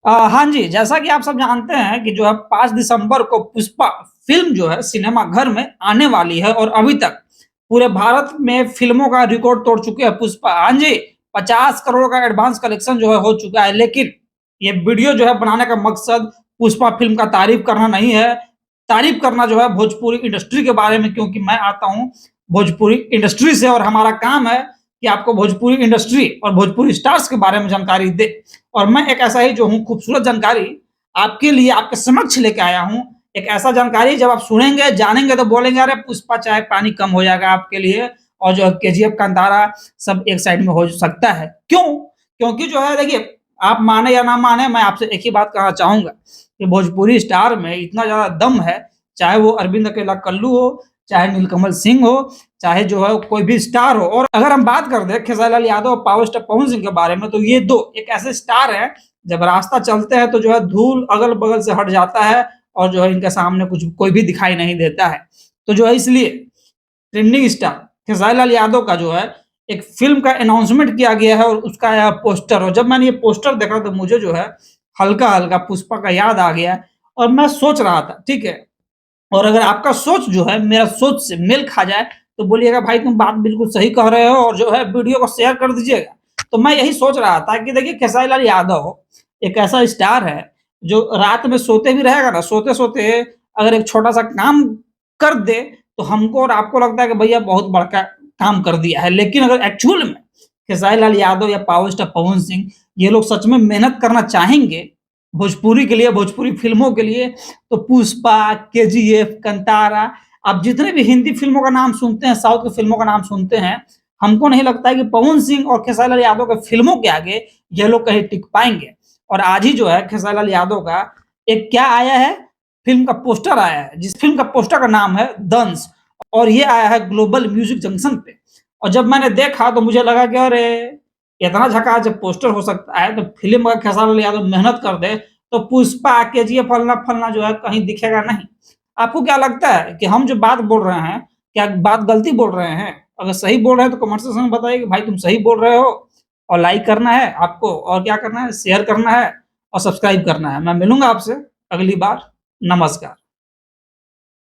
हाँ जी, जैसा कि आप सब जानते हैं कि जो है 5 दिसंबर को पुष्पा फ़िल्म जो है सिनेमाघर में आने वाली है और अभी तक पूरे भारत में फ़िल्मों का रिकॉर्ड तोड़ चुके हैं पुष्पा। हाँ जी, 50 करोड़ का एडवांस कलेक्शन जो है हो चुका है, लेकिन ये वीडियो जो है बनाने का मकसद पुष्पा फ़िल्म का तारीफ़ करना नहीं है, तारीफ़ करना जो है भोजपुरी इंडस्ट्री के बारे में, क्योंकि मैं आता हूँ भोजपुरी इंडस्ट्री से और हमारा काम है कि आपको भोजपुरी इंडस्ट्री और भोजपुरी स्टार्स के बारे में जानकारी दें। और मैं एक ऐसा ही जो हूँ खूबसूरत जानकारी आपके लिए आपके समक्ष लेके आया हूँ। एक ऐसा जानकारी जब आप सुनेंगे, जानेंगे तो बोलेंगे अरे पुष्पा चाय पानी कम हो जाएगा आपके लिए और जो केजीएफ कांतारा सब एक साइड में हो सकता है। क्यों? क्योंकि जो है देखिए, आप माने या ना माने, मैं आपसे एक ही बात कहना चाहूँगा कि भोजपुरी स्टार में इतना ज़्यादा दम है, चाहे वो अरविंद अकेला कल्लू हो, चाहे नीलकमल सिंह हो, चाहे जो है कोई भी स्टार हो। और अगर हम बात कर दें खेसारी लाल यादव और पावर स्टार पवन सिंह के बारे में, तो ये 2 एक ऐसे स्टार हैं, जब रास्ता चलते हैं तो जो है धूल अगल-बगल से हट जाता है और जो है इनके सामने कुछ कोई भी दिखाई नहीं देता है। तो जो है इसलिए ट्रेंडिंग स्टार खेसारी लाल यादव का जो है एक फ़िल्म का अनाउंसमेंट किया गया है और उसका यह पोस्टर, और जब मैंने ये पोस्टर देखा तो मुझे जो है हल्का-हल्का पुष्पा का याद आ गया और मैं सोच रहा था, ठीक है? और अगर आपका सोच जो है मेरा सोच से मेल खा जाए तो बोलिएगा भाई तुम बात बिल्कुल सही कह रहे हो और जो है वीडियो को शेयर कर दीजिएगा। तो मैं यही सोच रहा था कि देखिए खेसारी लाल यादव एक ऐसा स्टार है जो रात में सोते भी रहेगा ना, सोते-सोते अगर एक छोटा-सा काम कर दे तो हमको और आपको लगता है कि भैया बहुत बड़का काम कर दिया है। लेकिन अगर एक्चुअल में खेसारी लाल यादव या पावर स्टार पवन सिंह ये लोग सच में मेहनत करना चाहेंगे भोजपुरी के लिए, भोजपुरी फ़िल्मों के लिए, तो पुष्पा, केजीएफ, कांतारा, आप जितने भी हिंदी फ़िल्मों का नाम सुनते हैं, साउथ की फ़िल्मों का नाम सुनते हैं, हमको नहीं लगता है कि पवन सिंह और खेसारी लाल यादव के फ़िल्मों के आगे ये लोग कहीं टिक पाएँगे। और आज ही जो है खेसारी लाल यादव का एक क्या आया है, फ़िल्म का पोस्टर आया है, जिस फ़िल्म का पोस्टर का नाम है दंश, और ये आया है ग्लोबल म्यूज़िक जंक्शन पे। और जब मैंने देखा तो मुझे लगा कि अरे! इतना झकास जब पोस्टर हो सकता है, तो फ़िल्म अगर खेसारी लाल यादव मेहनत कर दे, तो पुष्पा, केजीएफ फलना-फलना जो है कहीं दिखेगा नहीं। आपको क्या लगता है कि हम जो बात बोल रहे हैं, क्या बात गलती बोल रहे हैं? अगर सही बोल रहे हैं तो कमेंट सेक्शन में बताइए कि भाई तुम सही बोल रहे हो, और लाइक करना है आपको, और क्या करना है, शेयर करना है और सब्सक्राइब करना है। मैं मिलूँगा आपसे अगली बार। नमस्कार।